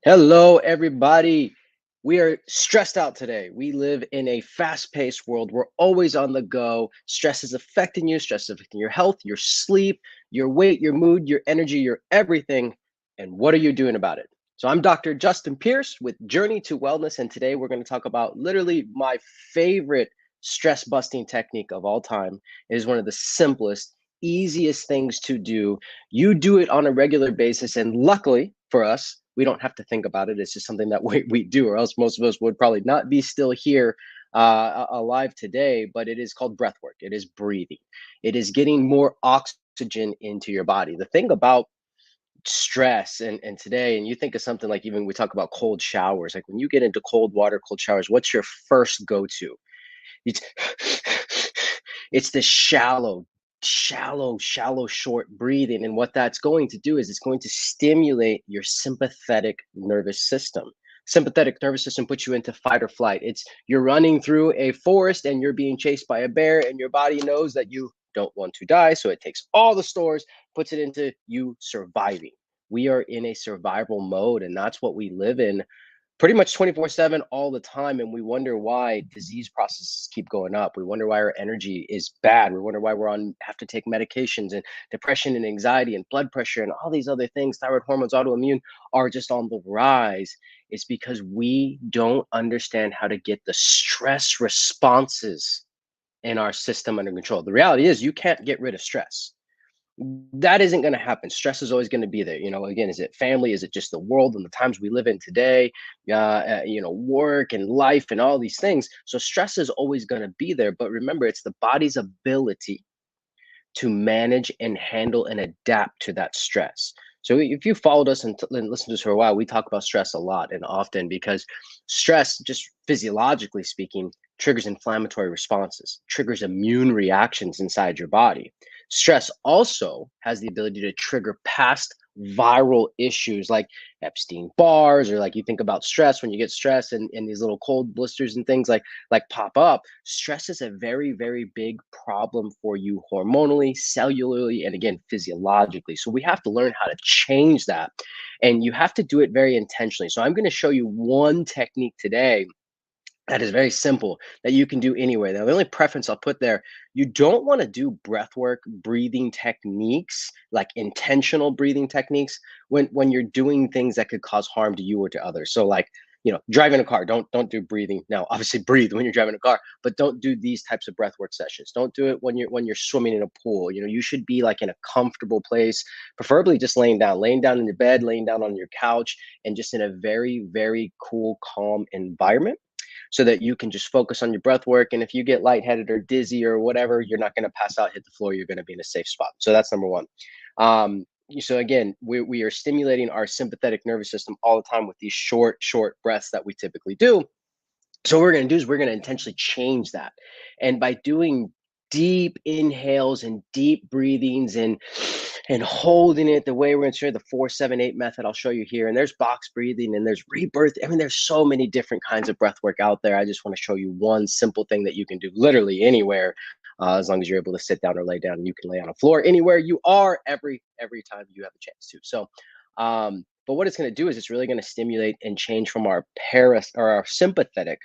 Hello, everybody. We are stressed out today. We live in a fast paced world. We're always on the go. Stress is affecting you, stress is affecting your health, your sleep, your weight, your mood, your energy, your everything. And what are you doing about it? So, I'm Dr. Justin Pierce with Journey to Wellness. And today we're going to talk about literally my favorite stress busting technique of all time. It is one of the simplest, easiest things to do. You do it on a regular basis. And luckily for us, we don't have to think about it. It's just something that we do, or else most of us would probably not be still here alive today. But it is called breath work. It is breathing. It is getting more oxygen into your body. The thing about stress and today, and you think of something like, even we talk about cold showers, like when you get into cold water, cold showers, what's your first go-to? It's it's this shallow, short breathing. And what that's going to do is it's going to stimulate your sympathetic nervous system. Sympathetic nervous system puts you into fight or flight. It's you're running through a forest and you're being chased by a bear, and your body knows that you don't want to die. So it takes all the stores, puts it into you surviving. We are in a survival mode, and that's what we live in pretty much 24/7 all the time. And we wonder why disease processes keep going up. We wonder why our energy is bad. We wonder why we're on have to take medications, and depression and anxiety and blood pressure and all these other things, thyroid hormones, autoimmune, are just on the rise. It's because we don't understand how to get the stress responses in our system under control. The reality is you can't get rid of stress. That isn't going to happen. Stress is always going to be there. Again, is it family? Is it just the world and the times we live in today? Work and life and all these things. So stress is always going to be there. But remember, it's the body's ability to manage and handle and adapt to that stress. So if you followed us and listened to us for a while, we talk about stress a lot and often, because stress, just physiologically speaking, triggers inflammatory responses, triggers immune reactions inside your body. Stress also has the ability to trigger past viral issues like Epstein bars, or like you think about stress, when you get stressed and these little cold blisters and things like pop up. Stress is a very, very big problem for you hormonally, cellularly, and again, physiologically. So we have to learn how to change that. And you have to do it very intentionally. So I'm going to show you one technique today that is very simple, that you can do anywhere. Now, the only preference I'll put there, you don't want to do breath work, breathing techniques, like intentional breathing techniques, when you're doing things that could cause harm to you or to others. So like, driving a car, don't do breathing. Now, obviously breathe when you're driving a car, but don't do these types of breath work sessions. Don't do it when you're swimming in a pool. You should be like in a comfortable place, preferably just laying down in your bed, laying down on your couch, and just in a very, very cool, calm environment, so that you can just focus on your breath work. And if you get lightheaded or dizzy or whatever, you're not going to pass out, hit the floor. You're going to be in a safe spot. So that's number one. So again, we are stimulating our sympathetic nervous system all the time with these short breaths that we typically do. So what we're going to do is we're going to intentionally change that. And by doing deep inhales and deep breathings and holding it the way we're going to show you, the 4-7-8 method, I'll show you here. And there's box breathing and there's rebirth. I mean, there's so many different kinds of breath work out there. I just want to show you one simple thing that you can do literally anywhere, as long as you're able to sit down or lay down. And you can lay on a floor anywhere you are, every time you have a chance to. So but what it's going to do is it's really going to stimulate and change from our our sympathetic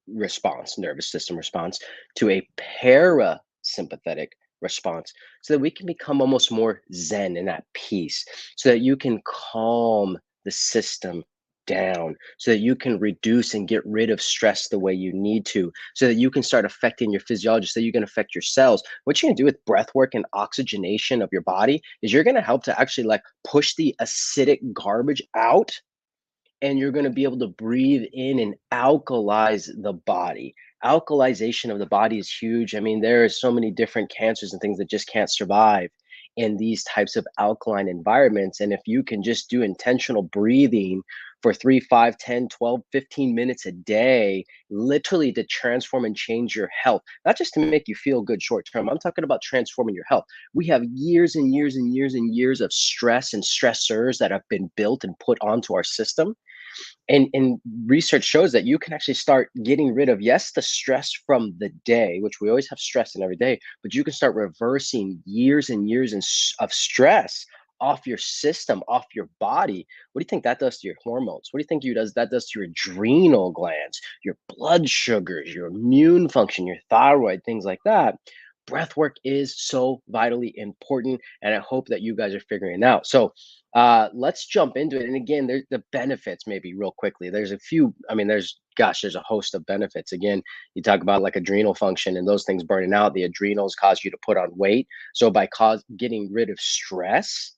nervous system response, to a parasympathetic response, so that we can become almost more zen and at peace, so that you can calm the system down, so that you can reduce and get rid of stress the way you need to, so that you can start affecting your physiology, so that you can affect your cells. What you're going to do with breath work and oxygenation of your body is you're going to help to actually like push the acidic garbage out, and you're going to be able to breathe in and alkalize the body. Alkalization of the body is huge. I mean, there are so many different cancers and things that just can't survive in these types of alkaline environments. And if you can just do intentional breathing for 3, 5, 10, 12, 15 minutes a day, literally to transform and change your health, not just to make you feel good short term. I'm talking about transforming your health. We have years and years and years and years of stress and stressors that have been built and put onto our system. And research shows that you can actually start getting rid of, yes, the stress from the day, which we always have stress in every day, but you can start reversing years and years of stress off your system, off your body, what do you think that does to your hormones? What do you think that does to your adrenal glands, your blood sugars, your immune function, your thyroid, things like that? Breath work is so vitally important, and I hope that you guys are figuring it out. So let's jump into it. And again, there's the benefits, maybe real quickly. There's a few, I mean, there's a host of benefits. Again, you talk about like adrenal function and those things burning out. The adrenals cause you to put on weight. So by getting rid of stress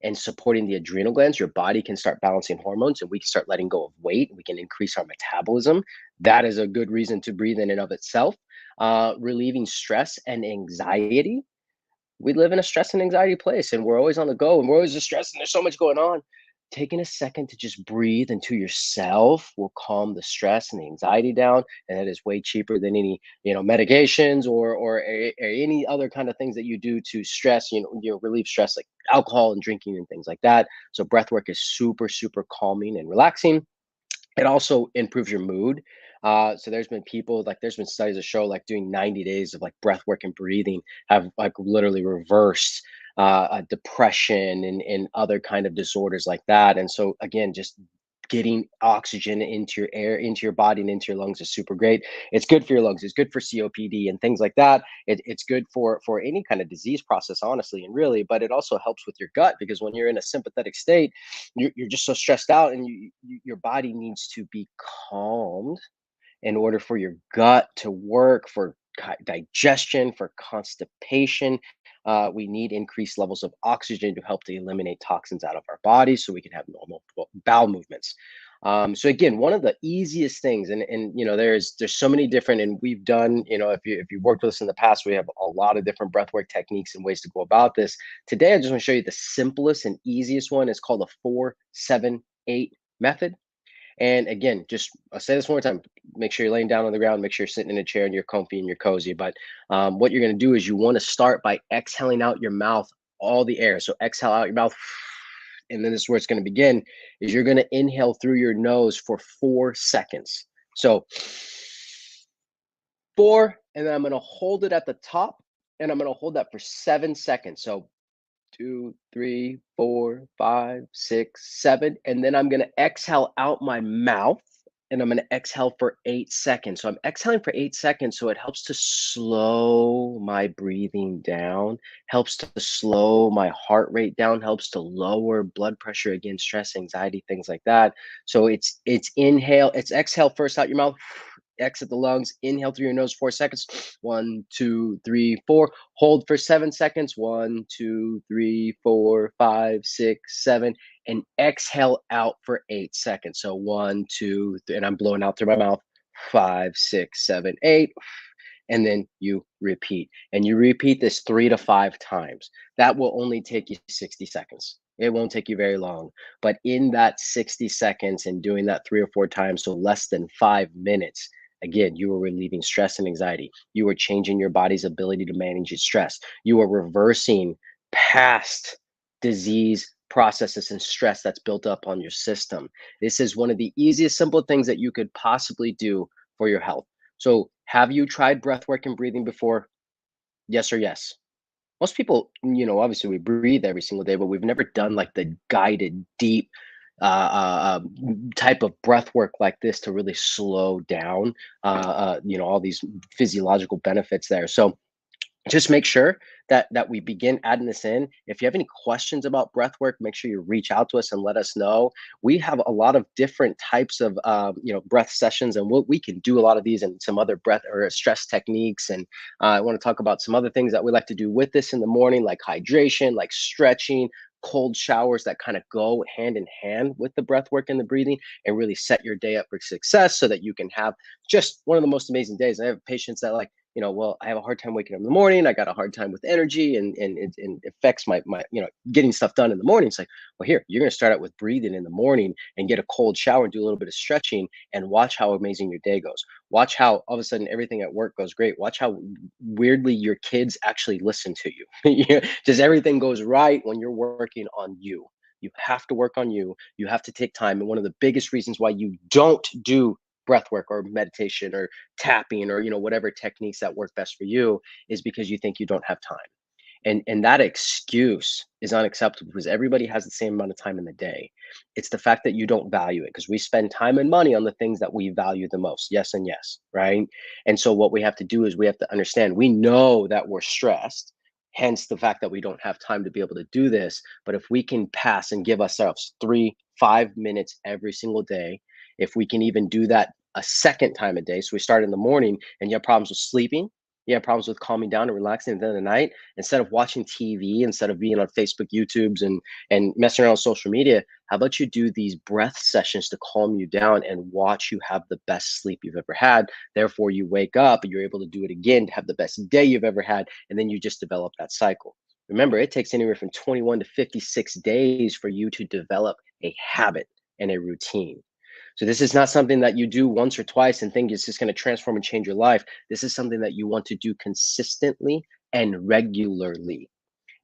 and supporting the adrenal glands, your body can start balancing hormones and we can start letting go of weight. We can increase our metabolism. That is a good reason to breathe in and of itself. Relieving stress and anxiety. We live in a stress and anxiety place and we're always on the go and we're always just stressed and there's so much going on. Taking a second to just breathe into yourself will calm the stress and the anxiety down, and that is way cheaper than any medications or any other kind of things that you do to stress, relieve stress, like alcohol and drinking and things like that. So breath work is super super calming and relaxing. It also improves your mood. So there's been studies that show like doing 90 days of like breath work and breathing have like literally reversed depression and other kind of disorders like that. And so again, just getting oxygen into your air, into your body and into your lungs is super great. It's good for your lungs. It's good for COPD and things like that. It's good for any kind of disease process, honestly, and really. But it also helps with your gut because when you're in a sympathetic state, you're just so stressed out, and your body needs to be calmed in order for your gut to work, for digestion, for constipation. We need increased levels of oxygen to help to eliminate toxins out of our bodies so we can have normal bowel movements. So again, one of the easiest things, and there's so many different, and we've done, if you've worked with us in the past, we have a lot of different breathwork techniques and ways to go about this. Today, I just want to show you the simplest and easiest one. It's called the 4-7-8 method. And again, just I'll say this one more time. Make sure you're laying down on the ground. Make sure you're sitting in a chair and you're comfy and you're cozy. But what you're going to do is you want to start by exhaling out your mouth all the air. So exhale out your mouth, and then this is where it's going to begin. Is you're going to inhale through your nose for 4 seconds. So 4, and then I'm going to hold it at the top, and I'm going to hold that for 7 seconds. So 2, 3, 4, 5, 6, 7. And then I'm going to exhale out my mouth and I'm going to exhale for 8 seconds. So I'm exhaling for 8 seconds. So it helps to slow my breathing down, helps to slow my heart rate down, helps to lower blood pressure, again, stress, anxiety, things like that. So it's exhale first out your mouth, exit the lungs, inhale through your nose 4 seconds. 1, 2, 3, 4. Hold for 7 seconds. 1, 2, 3, 4, 5, 6, 7. And exhale out for 8 seconds. So 1, 2, 3, and I'm blowing out through my mouth. 5, 6, 7, 8. And then you repeat. And you repeat this 3 to 5 times. That will only take you 60 seconds. It won't take you very long. But in that 60 seconds and doing that 3 or 4 times, so less than 5 minutes, again, you are relieving stress and anxiety. You are changing your body's ability to manage its stress. You are reversing past disease processes and stress that's built up on your system. This is one of the easiest, simple things that you could possibly do for your health. So, have you tried breath work and breathing before? Yes or yes? Most people, obviously we breathe every single day, but we've never done like the guided, deep type of breath work like this to really slow down, all these physiological benefits there. So, just make sure that we begin adding this in. If you have any questions about breath work, make sure you reach out to us and let us know. We have a lot of different types of breath sessions, and we can do a lot of these and some other breath or stress techniques. And I want to talk about some other things that we like to do with this in the morning, like hydration, like stretching, cold showers that kind of go hand in hand with the breath work and the breathing, and really set your day up for success so that you can have just one of the most amazing days. I have patients that like, well, I have a hard time waking up in the morning. I got a hard time with energy, and it affects my getting stuff done in the morning. It's like, well, here, you're going to start out with breathing in the morning and get a cold shower and do a little bit of stretching and watch how amazing your day goes. Watch how all of a sudden everything at work goes great. Watch how weirdly your kids actually listen to you. Just everything goes right when you're working on you. You have to work on you. You have to take time. And one of the biggest reasons why you don't do breath work or meditation or tapping or whatever techniques that work best for you is because you think you don't have time. And that excuse is unacceptable because everybody has the same amount of time in the day. It's the fact that you don't value it because we spend time and money on the things that we value the most. Yes and yes, right? And so what we have to do is we have to understand we know that we're stressed, hence the fact that we don't have time to be able to do this. But if we can pass and give ourselves 3, 5 minutes every single day, if we can even do that a second time a day, so we start in the morning and you have problems with sleeping, you have problems with calming down and relaxing at the end of the night, instead of watching TV, instead of being on Facebook, YouTubes, and messing around with social media, how about you do these breath sessions to calm you down and watch you have the best sleep you've ever had. Therefore, you wake up and you're able to do it again to have the best day you've ever had, and then you just develop that cycle. Remember, it takes anywhere from 21 to 56 days for you to develop a habit and a routine. So this is not something that you do once or twice and think it's just going to transform and change your life. This is something that you want to do consistently and regularly.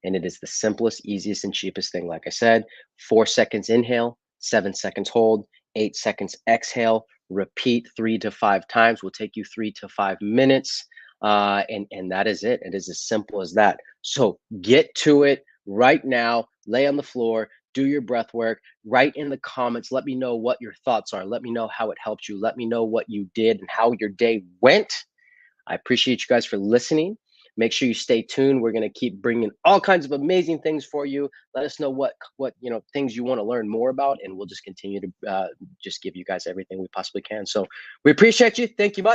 And it is the simplest, easiest, and cheapest thing. Like I said, 4 seconds inhale, 7 seconds hold, 8 seconds exhale, repeat 3 to 5 times. Will take you 3 to 5 minutes. And that is it. It is as simple as that. So get to it right now. Lay on the floor, do your breath work, write in the comments. Let me know what your thoughts are. Let me know how it helped you. Let me know what you did and how your day went. I appreciate you guys for listening. Make sure you stay tuned. We're going to keep bringing all kinds of amazing things for you. Let us know what things you want to learn more about, and we'll just continue to just give you guys everything we possibly can. So we appreciate you. Thank you much.